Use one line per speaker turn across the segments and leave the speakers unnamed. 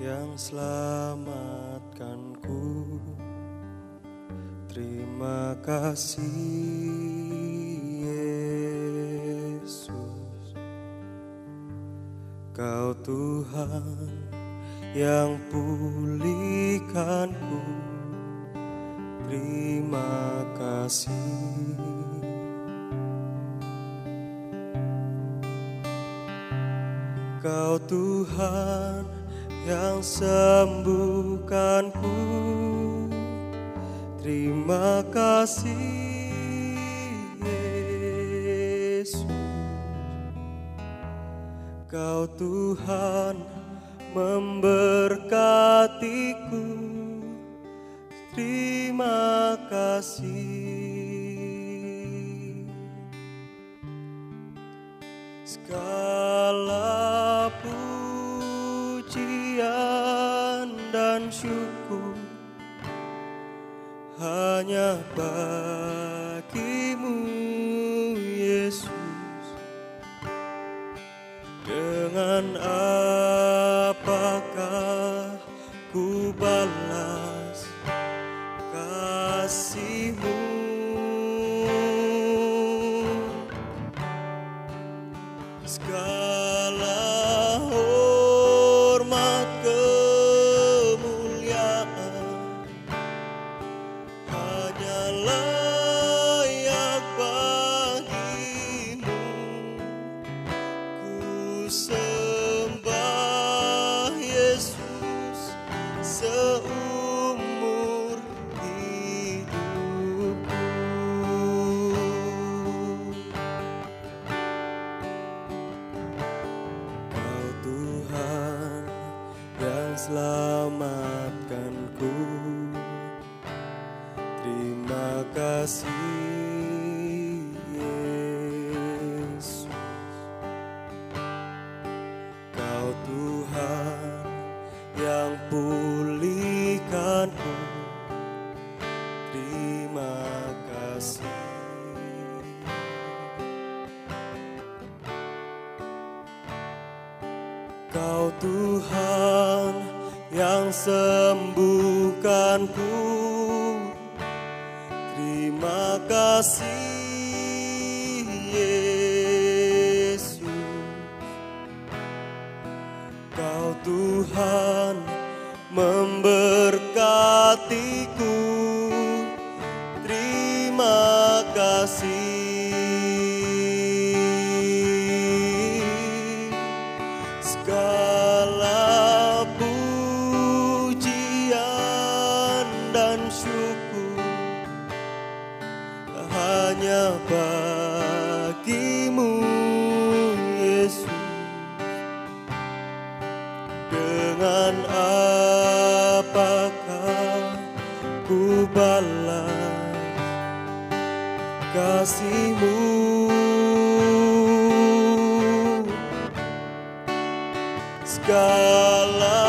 yang selamatkanku. Terima kasih Yesus, Kau Tuhan yang pulihkanku. Terima kasih. Kau Tuhan yang sembuhkanku. Terima kasih Yesus, Kau Tuhan memberkatiku. Terima kasih. Segala pujian dan syukur hanya bagimu Yesus. Dengan apakah ku balas kasih-Mu? Segala hormat kemuliaan hanya layak bagimu. Ku sembah Yesus seumur hidupku. Kau Tuhan yang selamatkanku. Terima kasih Yesus, Kau Tuhan yang pulihkanku. Terima kasih. Kau Tuhan yang sembuhkanku. Terima kasih Yesus, Kau Tuhan memberkatiku. Terima kasih. Segala pujian dan syukur hanya bagimu Yesus. Dengan apakah ku balas kasih-Mu? Segala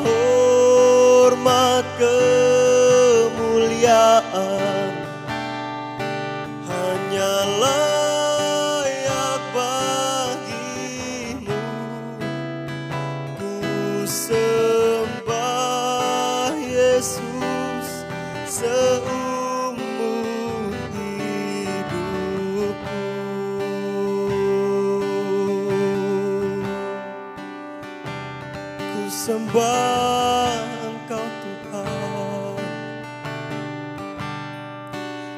hormat kemuliaan hanya layak bagimu. Ku sembah Yesus seumur hidupku. Ku sembah Engkau Tuhan.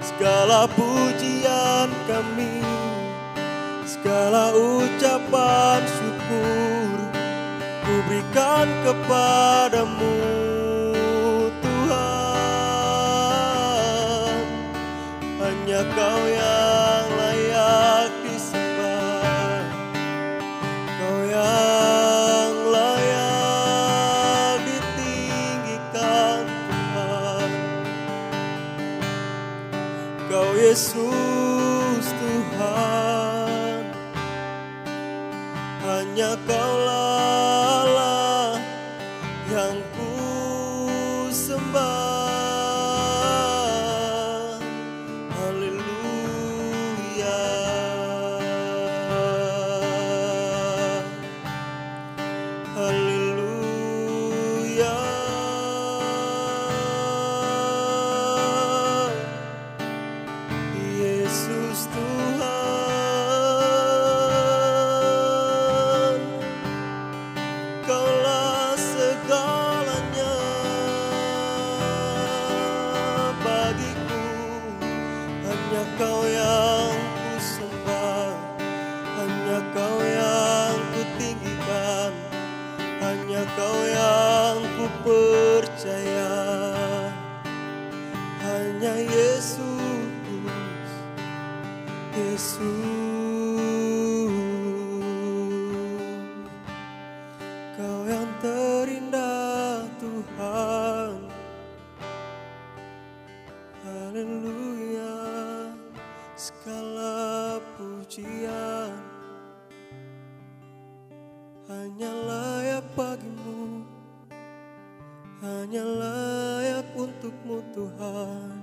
Segala pujian kami, segala ucapan syukur ku berikan kepadamu Tuhan. Hanya Kau yang layak disembah, Kau yang layak ditinggikan Tuhan. Kau Yesus Tuhan, hanya Kaulah Allah yang ku sembah. Haleluya, haleluya. percaya hanya Yesus, Kau yang terindah Tuhan. Haleluya, segala pujian hanya layak bagimu, hanya layak untukmu Tuhan.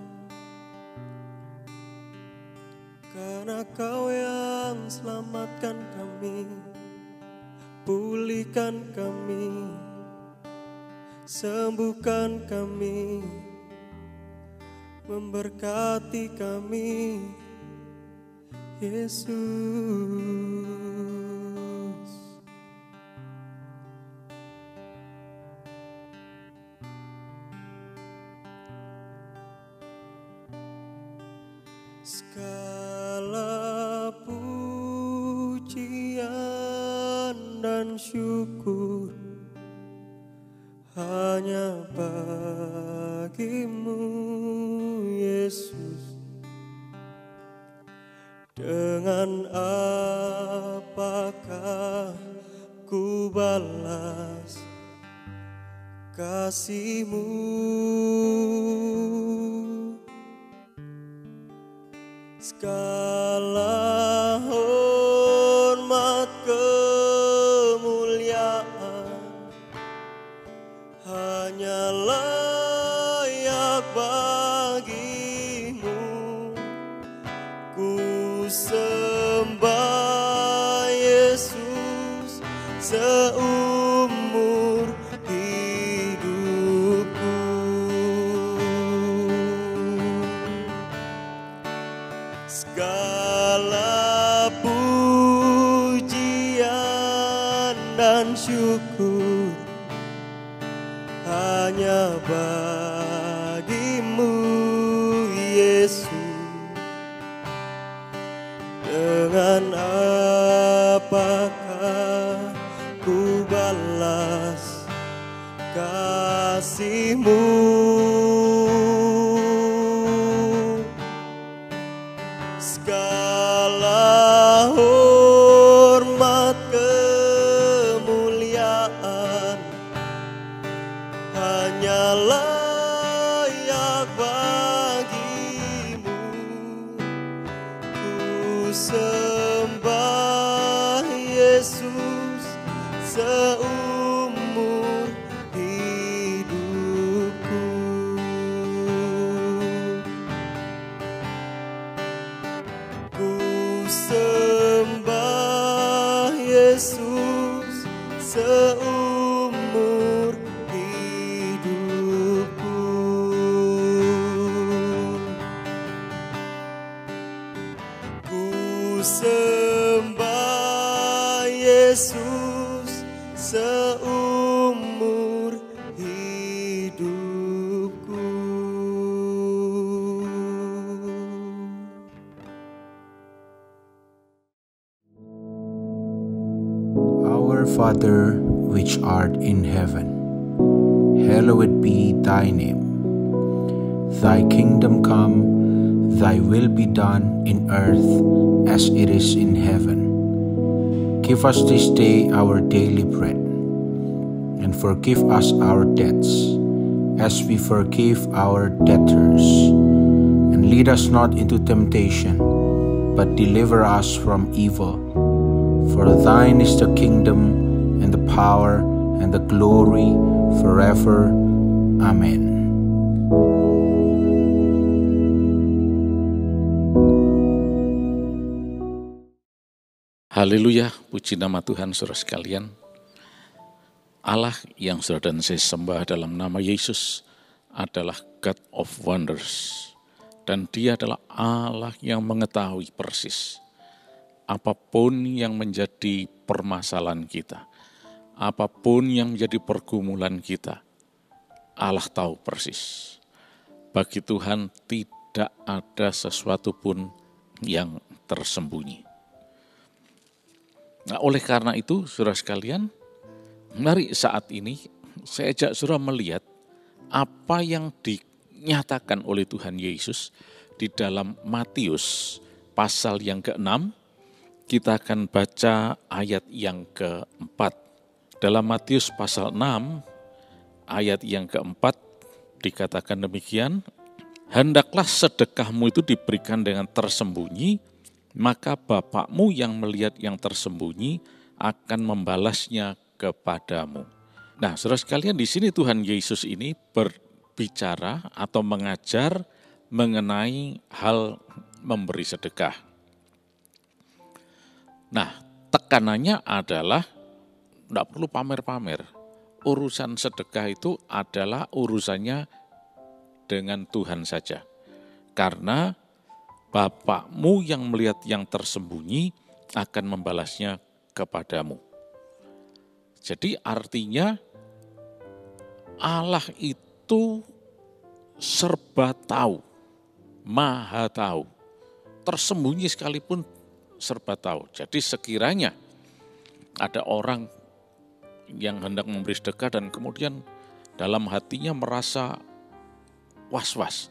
Karena Kau yang selamatkan kami, pulihkan kami, sembuhkan kami, memberkati kami, Yesus. Segala pujian dan syukur hanya bagimu, Yesus. Dengan apakah ku balas kasih-Mu? Segala hormat kemuliaan hanya layak bagimu. Ku sembah Yesus seumur hidupku. Segala pujian dan syukur hanya bagimu, Yesus. Dengan apakah ku balas kasih-Mu? Segala hormat kemuliaan hanya layak bagimu. Ku sembah Yesus seumur hidupku. Ku sembah Yesus seumur hidupku. Ku sembah Yesus seumur hidupku.
Our Father, which art in heaven, hallowed be thy name. Thy kingdom come, thy will be done in earth as it is in heaven. Give us this day our daily bread, and forgive us our debts, as we forgive our debtors. And lead us not into temptation, but deliver us from evil. For thine is the kingdom, and the power, and the glory, forever. Amen.
Haleluya, puji nama Tuhan saudara sekalian. Allah yang saudara dan saya sembah dalam nama Yesus adalah God of Wonders. Dan Dia adalah Allah yang mengetahui persis apapun yang menjadi permasalahan kita, apapun yang menjadi pergumulan kita, Allah tahu persis. Bagi Tuhan tidak ada sesuatu pun yang tersembunyi. Nah, oleh karena itu, saudara sekalian, mari saat ini saya ajak saudara melihat apa yang dinyatakan oleh Tuhan Yesus di dalam Matius pasal yang ke-6. Kita akan baca ayat yang ke-4. Dalam Matius pasal 6 ayat yang ke-4 dikatakan demikian, hendaklah sedekahmu itu diberikan dengan tersembunyi, maka Bapakmu yang melihat yang tersembunyi akan membalasnya kepadamu. Nah, saudara sekalian, di sini Tuhan Yesus ini berbicara atau mengajar mengenai hal memberi sedekah. Nah, tekanannya adalah tidak perlu pamer-pamer. Urusan sedekah itu adalah urusannya dengan Tuhan saja. Karena Bapakmu yang melihat yang tersembunyi akan membalasnya kepadamu. Jadi artinya Allah itu serba tahu, maha tahu. Tersembunyi sekalipun serba tahu. Jadi sekiranya ada orang yang hendak memberi sedekah dan kemudian dalam hatinya merasa was-was.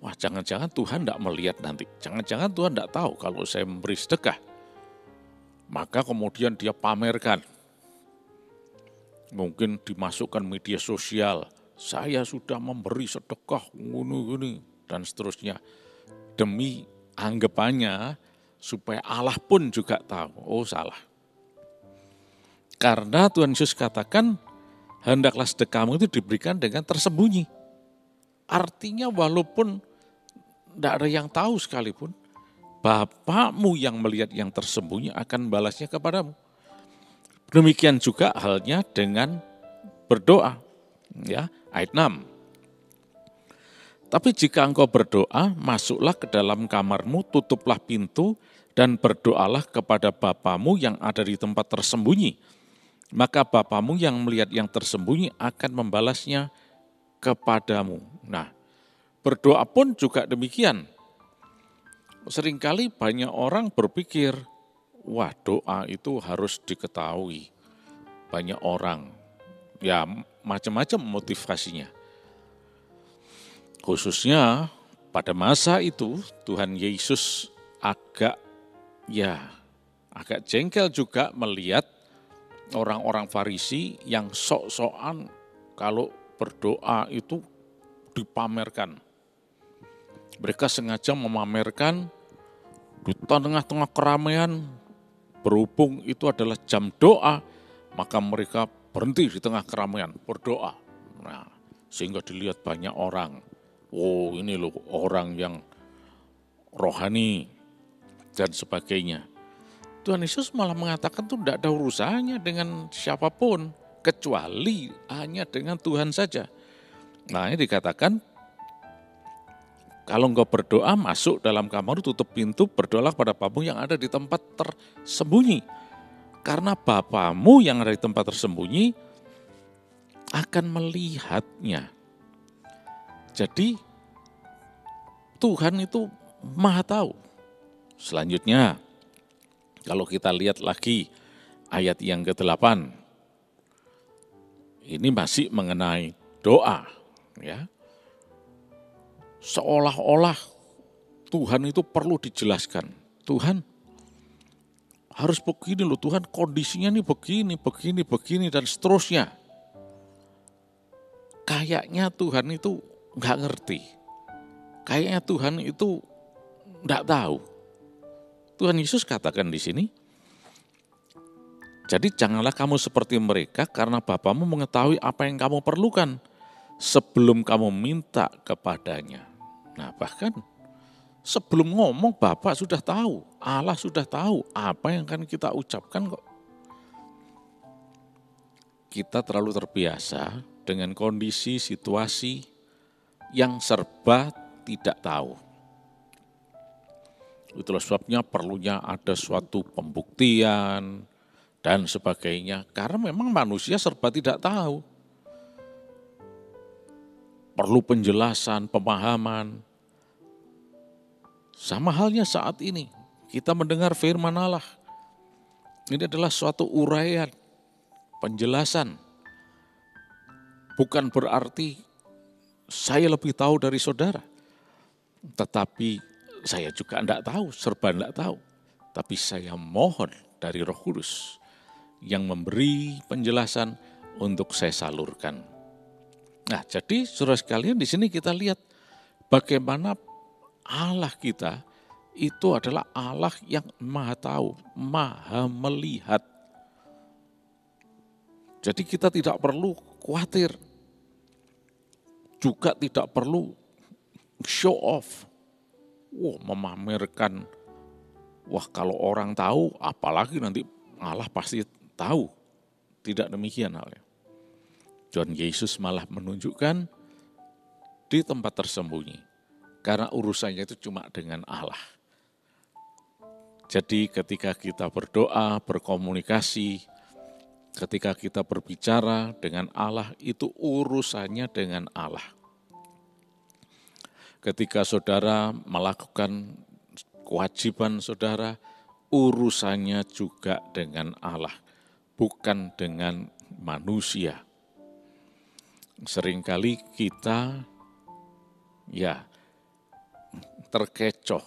Wah, jangan-jangan Tuhan tidak melihat nanti. Jangan-jangan Tuhan tidak tahu kalau saya memberi sedekah. Maka kemudian dia pamerkan. Mungkin dimasukkan media sosial. Saya sudah memberi sedekah, gini, dan seterusnya. Demi anggapannya supaya Allah pun juga tahu. Oh, salah. Karena Tuhan Yesus katakan, hendaklah sedekahmu itu diberikan dengan tersembunyi. Artinya walaupun tidak ada yang tahu sekalipun, Bapakmu yang melihat yang tersembunyi akan balasnya kepadamu. Demikian juga halnya dengan berdoa. Ya, ayat 6. Tapi jika engkau berdoa, masuklah ke dalam kamarmu, tutuplah pintu, dan berdoalah kepada Bapamu yang ada di tempat tersembunyi. Maka Bapamu yang melihat yang tersembunyi akan membalasnya kepadamu. Nah, berdoa pun juga demikian. Seringkali banyak orang berpikir, wah, doa itu harus diketahui. Banyak orang, ya macam-macam motivasinya. Khususnya pada masa itu Tuhan Yesus agak jengkel juga melihat orang-orang Farisi yang sok-sokan kalau berdoa itu dipamerkan. Mereka sengaja memamerkan di tengah-tengah keramaian, berhubung itu adalah jam doa, maka mereka berhenti di tengah keramaian, berdoa. Nah, sehingga dilihat banyak orang, oh ini loh orang yang rohani dan sebagainya. Tuhan Yesus malah mengatakan itu tidak ada urusannya dengan siapapun, kecuali hanya dengan Tuhan saja. Nah, ini dikatakan, kalau engkau berdoa, masuk dalam kamar, tutup pintu, berdoalah kepada Bapamu yang ada di tempat tersembunyi. Karena Bapamu yang ada di tempat tersembunyi akan melihatnya. Jadi, Tuhan itu maha tahu. Selanjutnya, kalau kita lihat lagi ayat yang ke-8, ini masih mengenai doa, ya. Seolah-olah Tuhan itu perlu dijelaskan. Tuhan harus begini loh, Tuhan kondisinya nih begini, dan seterusnya. Kayaknya Tuhan itu nggak ngerti. Kayaknya Tuhan itu nggak tahu. Tuhan Yesus katakan di sini, jadi janganlah kamu seperti mereka karena Bapamu mengetahui apa yang kamu perlukan sebelum kamu minta kepadanya. Nah, bahkan sebelum ngomong Bapa sudah tahu, Allah sudah tahu apa yang akan kita ucapkan kok. Kita terlalu terbiasa dengan kondisi situasi yang serba tidak tahu. Itulah sebabnya perlunya ada suatu pembuktian dan sebagainya. Karena memang manusia serba tidak tahu. Perlu penjelasan, pemahaman. Sama halnya saat ini, kita mendengar firman Allah. Ini adalah suatu uraian, penjelasan. bukan berarti saya lebih tahu dari saudara. Tetapi saya juga enggak tahu, serba enggak tahu. Tapi saya mohon dari Roh Kudus yang memberi penjelasan untuk saya salurkan. Nah, jadi saudara sekalian di sini kita lihat bagaimana Allah kita itu adalah Allah yang maha tahu, maha melihat. Jadi kita tidak perlu khawatir, juga tidak perlu show off. Memamerkan, kalau orang tahu, apalagi nanti Allah pasti tahu. Tidak demikian halnya. Tuhan Yesus malah menunjukkan di tempat tersembunyi. Karena urusannya itu cuma dengan Allah. Jadi ketika kita berdoa, berkomunikasi, ketika kita berbicara dengan Allah, itu urusannya dengan Allah. Ketika saudara melakukan kewajiban saudara, urusannya juga dengan Allah, bukan dengan manusia. Seringkali kita terkecoh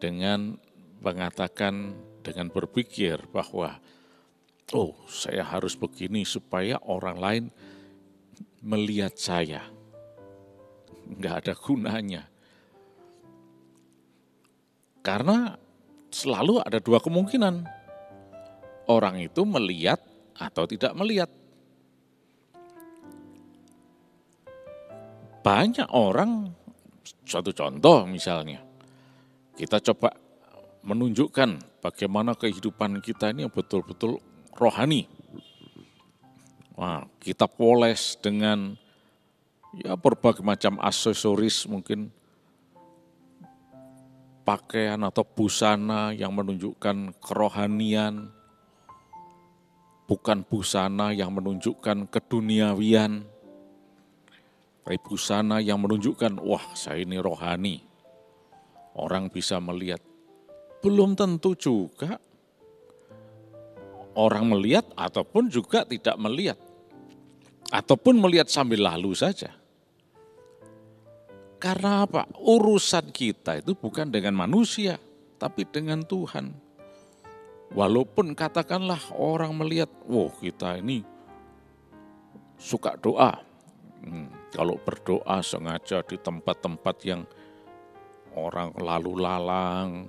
dengan mengatakan, dengan berpikir bahwa saya harus begini supaya orang lain melihat saya. Enggak ada gunanya. Karena selalu ada dua kemungkinan. Orang itu melihat atau tidak melihat. Banyak orang, suatu contoh misalnya, kita coba menunjukkan bagaimana kehidupan kita ini betul-betul rohani. Kita poles dengan berbagai macam aksesoris, mungkin pakaian atau busana yang menunjukkan kerohanian, bukan busana yang menunjukkan keduniawian, tapi busana yang menunjukkan, saya ini rohani. Orang bisa melihat. Belum tentu juga orang melihat ataupun juga tidak melihat. Ataupun melihat sambil lalu saja. Karena apa? Urusan kita itu bukan dengan manusia, tapi dengan Tuhan. Walaupun katakanlah orang melihat, kita ini suka doa. Kalau berdoa sengaja di tempat-tempat yang orang lalu lalang,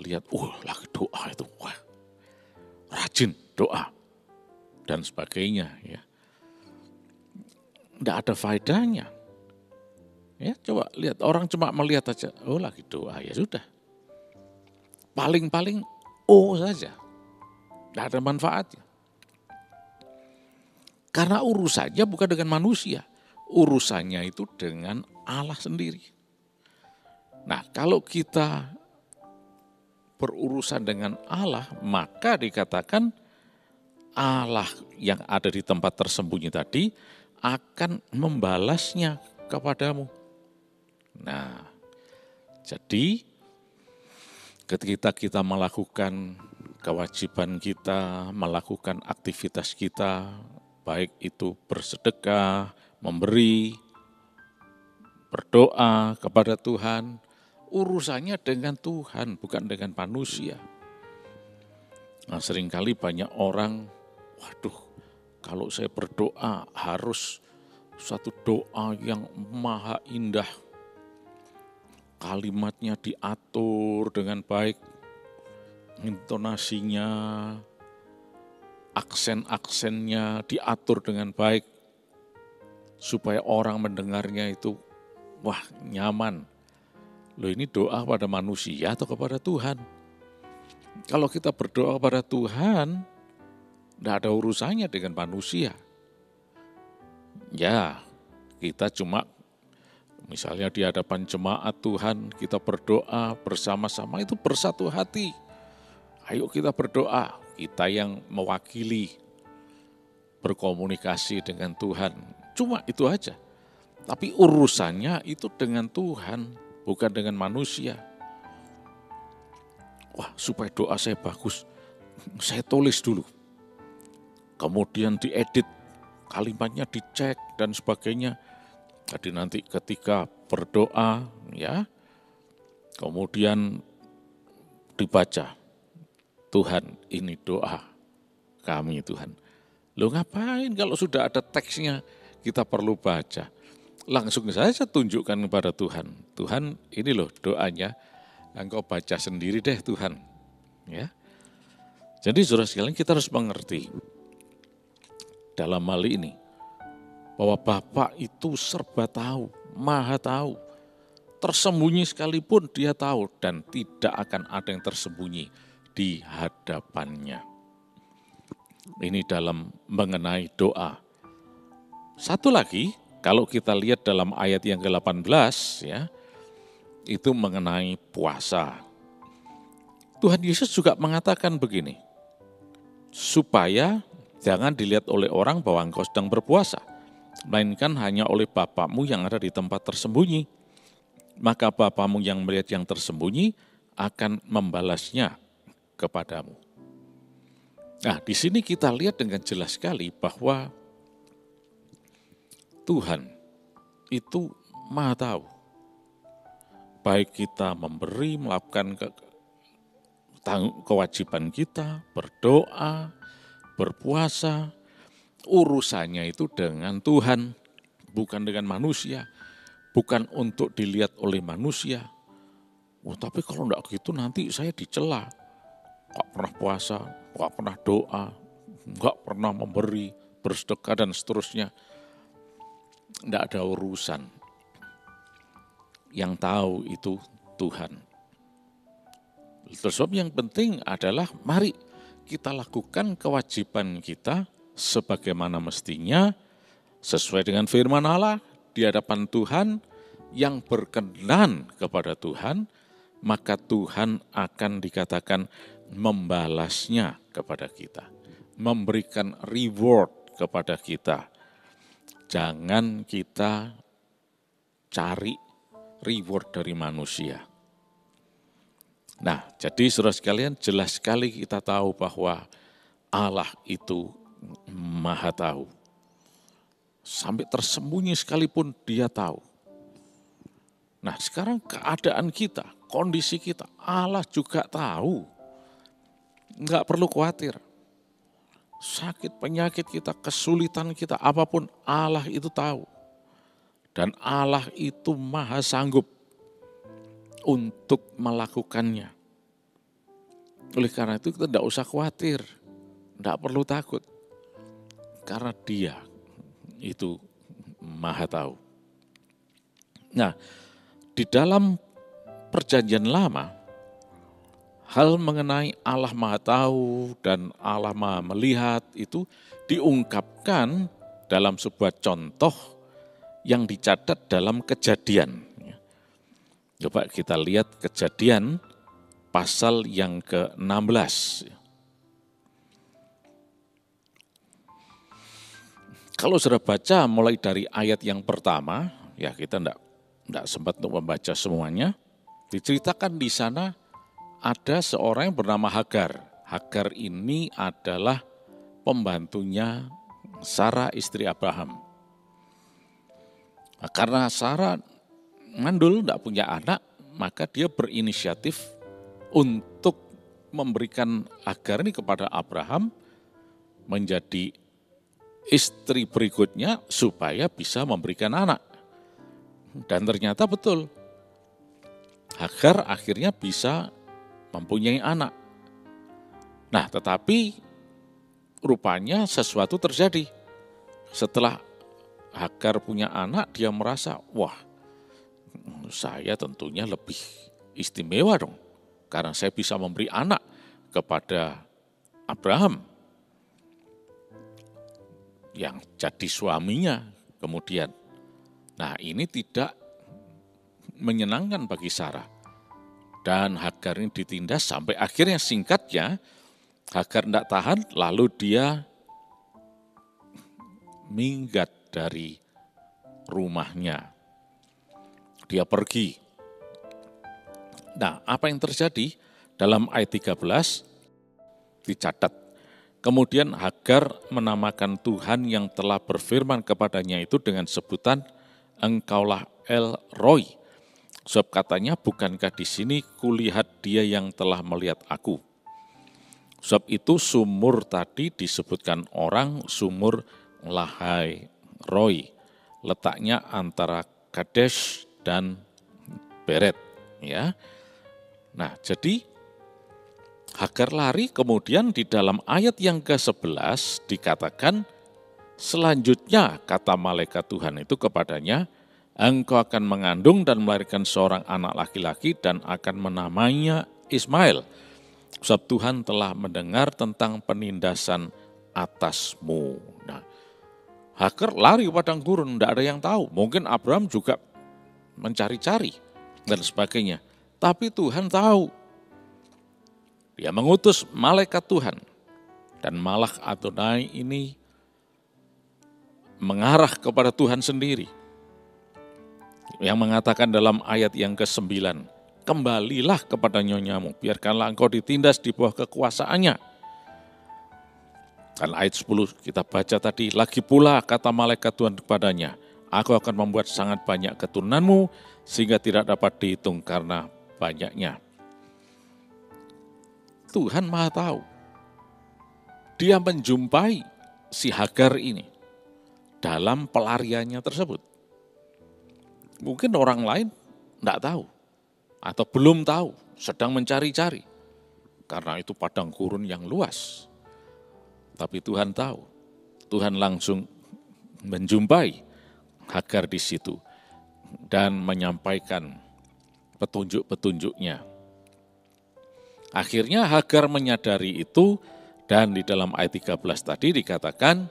lihat, lagi doa itu, rajin doa, dan sebagainya. Tidak ada faedahnya. Coba lihat, orang cuma melihat aja, lagi doa, ya sudah. Paling-paling saja, tidak ada manfaatnya. Karena urusannya bukan dengan manusia, urusannya itu dengan Allah sendiri. Nah, kalau kita berurusan dengan Allah, maka dikatakan Allah yang ada di tempat tersembunyi tadi akan membalasnya kepadamu. Nah, jadi ketika kita melakukan kewajiban kita, melakukan aktivitas kita, baik itu bersedekah, memberi, berdoa kepada Tuhan, urusannya dengan Tuhan, bukan dengan manusia. Nah, seringkali banyak orang, kalau saya berdoa harus satu doa yang maha indah. Kalimatnya diatur dengan baik, intonasinya, aksen-aksennya diatur dengan baik, supaya orang mendengarnya itu, nyaman. Ini doa pada manusia atau kepada Tuhan? Kalau kita berdoa kepada Tuhan, tidak ada urusannya dengan manusia. Kita cuma misalnya di hadapan jemaat Tuhan, kita berdoa bersama-sama, itu bersatu hati. Ayo kita berdoa, kita yang mewakili, berkomunikasi dengan Tuhan. Cuma itu aja. Tapi urusannya itu dengan Tuhan, bukan dengan manusia. Supaya doa saya bagus, saya tulis dulu. Kemudian diedit, kalimatnya dicek dan sebagainya. Jadi nanti ketika berdoa ya, kemudian dibaca, Tuhan ini doa kami Tuhan. Loh ngapain kalau sudah ada teksnya kita perlu baca? Langsung saja tunjukkan kepada Tuhan. Tuhan ini loh doanya, engkau baca sendiri deh Tuhan. Ya. Jadi saudara sekalian kita harus mengerti dalam hal ini bahwa Bapa itu serba tahu, maha tahu. Tersembunyi sekalipun dia tahu dan tidak akan ada yang tersembunyi di hadapannya. Ini dalam mengenai doa. Satu lagi, kalau kita lihat dalam ayat yang ke-18 ya, itu mengenai puasa. Tuhan Yesus juga mengatakan begini, supaya jangan dilihat oleh orang bahwa engkau sedang berpuasa, melainkan hanya oleh Bapamu yang ada di tempat tersembunyi. Maka Bapamu yang melihat yang tersembunyi akan membalasnya kepadamu. Nah, di sini kita lihat dengan jelas sekali bahwa Tuhan itu maha tahu. Baik kita memberi, melakukan kewajiban kita, berdoa, berpuasa, urusannya itu dengan Tuhan, bukan dengan manusia, bukan untuk dilihat oleh manusia. Oh, tapi kalau enggak gitu nanti saya dicela. Enggak pernah puasa, enggak pernah doa, enggak pernah memberi, bersedekah dan seterusnya. Enggak ada urusan. Yang tahu itu Tuhan. Sebab yang penting adalah mari kita lakukan kewajiban kita sebagaimana mestinya sesuai dengan firman Allah di hadapan Tuhan yang berkenan kepada Tuhan, maka Tuhan akan dikatakan membalasnya kepada kita, memberikan reward kepada kita. Jangan kita cari reward dari manusia. Nah, jadi saudara sekalian jelas sekali kita tahu bahwa Allah itu maha tahu. Sampai tersembunyi sekalipun dia tahu. Nah, sekarang keadaan kita, kondisi kita, Allah juga tahu. Enggak perlu khawatir. Sakit, penyakit kita, kesulitan kita, apapun Allah itu tahu. Dan Allah itu maha sanggup untuk melakukannya. Oleh karena itu kita tidak usah khawatir, tidak perlu takut. Karena dia itu maha tahu. Nah, di dalam perjanjian lama, hal mengenai Allah maha tahu dan Allah maha melihat itu diungkapkan dalam sebuah contoh yang dicatat dalam Kejadian. Coba kita lihat Kejadian pasal yang ke-16. Kalau sudah baca mulai dari ayat yang pertama, ya kita enggak sempat untuk membaca semuanya. Diceritakan di sana ada seorang yang bernama Hagar. Hagar ini adalah pembantunya Sarah istri Abraham. Nah, karena Sarah mandul, enggak punya anak, maka dia berinisiatif untuk memberikan Hagar ini kepada Abraham menjadi istri berikutnya supaya bisa memberikan anak. Dan ternyata betul, Hagar akhirnya bisa mempunyai anak. Nah, tetapi rupanya sesuatu terjadi. Setelah Hagar punya anak, dia merasa, wah, saya tentunya lebih istimewa dong, karena saya bisa memberi anak kepada Abraham yang jadi suaminya kemudian. Nah, ini tidak menyenangkan bagi Sarah. Dan Hagar ini ditindas sampai akhirnya singkatnya, Hagar tidak tahan, lalu dia minggat dari rumahnya. Dia pergi. Nah, apa yang terjadi? Dalam ayat 13 dicatat, Kemudian Hagar menamakan Tuhan yang telah berfirman kepadanya itu dengan sebutan Engkaulah El Roy. Sebab katanya, bukankah di sini kulihat dia yang telah melihat aku. Sebab itu sumur tadi disebutkan orang sumur Lahai Roy. Letaknya antara Kadesh dan Beret. Ya. Nah, jadi Hagar lari, kemudian di dalam ayat yang ke-11 dikatakan, selanjutnya kata malaikat Tuhan itu kepadanya, engkau akan mengandung dan melahirkan seorang anak laki-laki dan akan menamainya Ismail. Sebab Tuhan telah mendengar tentang penindasan atasmu. Nah, Hagar lari ke padang gurun, tidak ada yang tahu. Mungkin Abraham juga mencari-cari dan sebagainya. Tapi Tuhan tahu. Dia mengutus malaikat Tuhan. Dan Malak Adonai ini mengarah kepada Tuhan sendiri. Yang mengatakan dalam ayat yang ke-9, kembalilah kepada nyonyamu, biarkanlah engkau ditindas di bawah kekuasaannya. Dan ayat 10 kita baca tadi, lagi pula kata malaikat Tuhan kepadanya, aku akan membuat sangat banyak keturunanmu, sehingga tidak dapat dihitung karena banyaknya. Tuhan Maha tahu. Dia menjumpai si Hagar ini dalam pelariannya tersebut. Mungkin orang lain tidak tahu atau belum tahu, sedang mencari-cari. Karena itu padang gurun yang luas. Tapi Tuhan tahu. Tuhan langsung menjumpai Hagar di situ dan menyampaikan petunjuk-petunjuknya. Akhirnya Hagar menyadari itu dan di dalam ayat 13 tadi dikatakan,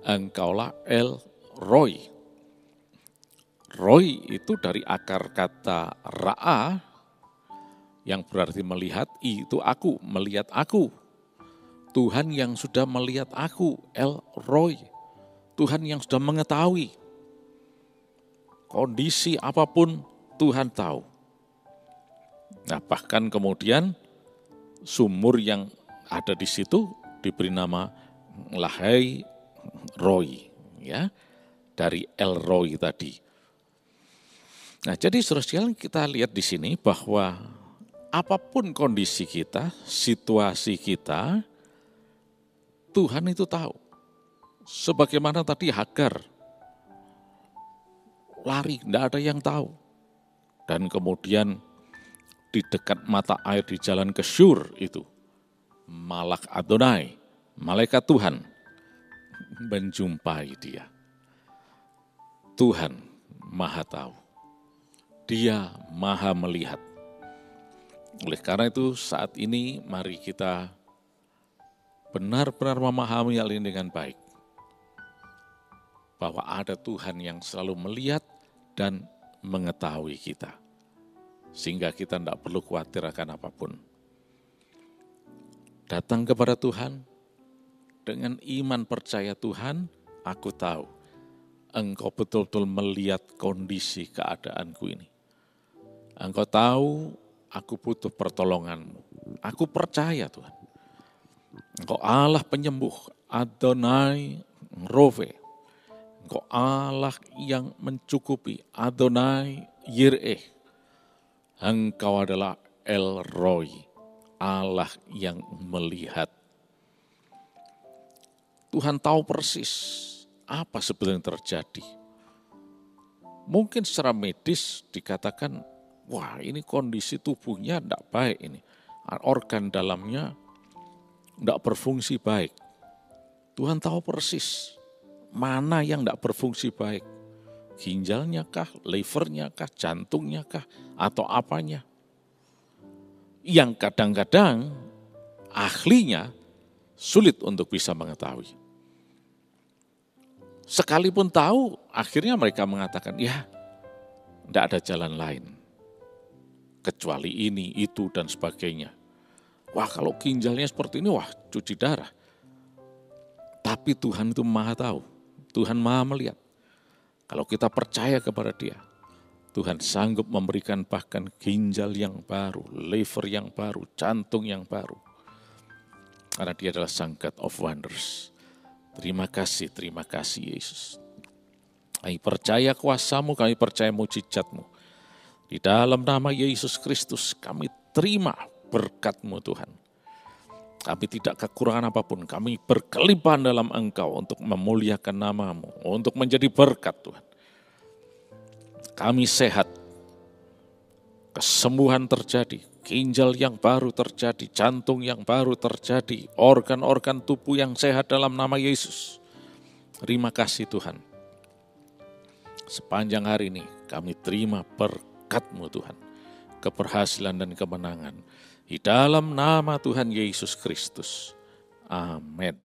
engkaulah El Roy. Roy itu dari akar kata ra'a yang berarti melihat, itu aku, melihat aku. Tuhan yang sudah melihat aku, El Roy. Tuhan yang sudah mengetahui. Kondisi apapun Tuhan tahu. Nah, bahkan kemudian sumur yang ada di situ diberi nama Lahai Roy, ya, dari El Roy tadi. Nah, jadi saudara kita lihat di sini bahwa apapun kondisi kita, situasi kita, Tuhan itu tahu. Sebagaimana tadi Hagar lari, tidak ada yang tahu. Dan kemudian di dekat mata air di jalan ke Syur itu, Malak Adonai, malaikat Tuhan, menjumpai dia. Tuhan Maha tahu. Dia Maha melihat. Oleh karena itu saat ini mari kita benar-benar memahami hal ini dengan baik. Bahwa ada Tuhan yang selalu melihat dan mengetahui kita. Sehingga kita tidak perlu khawatir akan apapun. Datang kepada Tuhan, dengan iman percaya Tuhan, aku tahu Engkau betul-betul melihat kondisi keadaanku ini. Engkau tahu aku butuh pertolongan-Mu. Aku percaya Tuhan. Engkau Allah penyembuh, Adonai Rove. Engkau Allah yang mencukupi, Adonai Yireh. Engkau adalah El Roy, Allah yang melihat. Tuhan tahu persis apa sebetulnya yang terjadi. Mungkin secara medis dikatakan, wah ini kondisi tubuhnya tidak baik ini. Organ dalamnya tidak berfungsi baik. Tuhan tahu persis mana yang tidak berfungsi baik. Ginjalnya kah, livernya kah, jantungnya kah, atau apanya. Yang kadang-kadang ahlinya sulit untuk bisa mengetahui. Sekalipun tahu, akhirnya mereka mengatakan, ya tidak ada jalan lain. Kecuali ini, itu, dan sebagainya. Wah kalau ginjalnya seperti ini, wah cuci darah. Tapi Tuhan itu Maha tahu, Tuhan Maha melihat. Kalau kita percaya kepada Dia, Tuhan sanggup memberikan bahkan ginjal yang baru, liver yang baru, jantung yang baru. Karena dia adalah Sang God of Wonders. Terima kasih Yesus. Kami percaya kuasa-Mu, kami percaya mujizat-Mu. Di dalam nama Yesus Kristus kami terima berkat-Mu Tuhan. Kami tidak kekurangan apapun, kami berkelimpahan dalam Engkau untuk memuliakan nama-Mu, untuk menjadi berkat Tuhan. Kami sehat, kesembuhan terjadi, ginjal yang baru terjadi, jantung yang baru terjadi, organ-organ tubuh yang sehat dalam nama Yesus. Terima kasih Tuhan. Sepanjang hari ini kami terima berkat-Mu Tuhan, keberhasilan dan kemenangan. Di dalam nama Tuhan Yesus Kristus. Amin.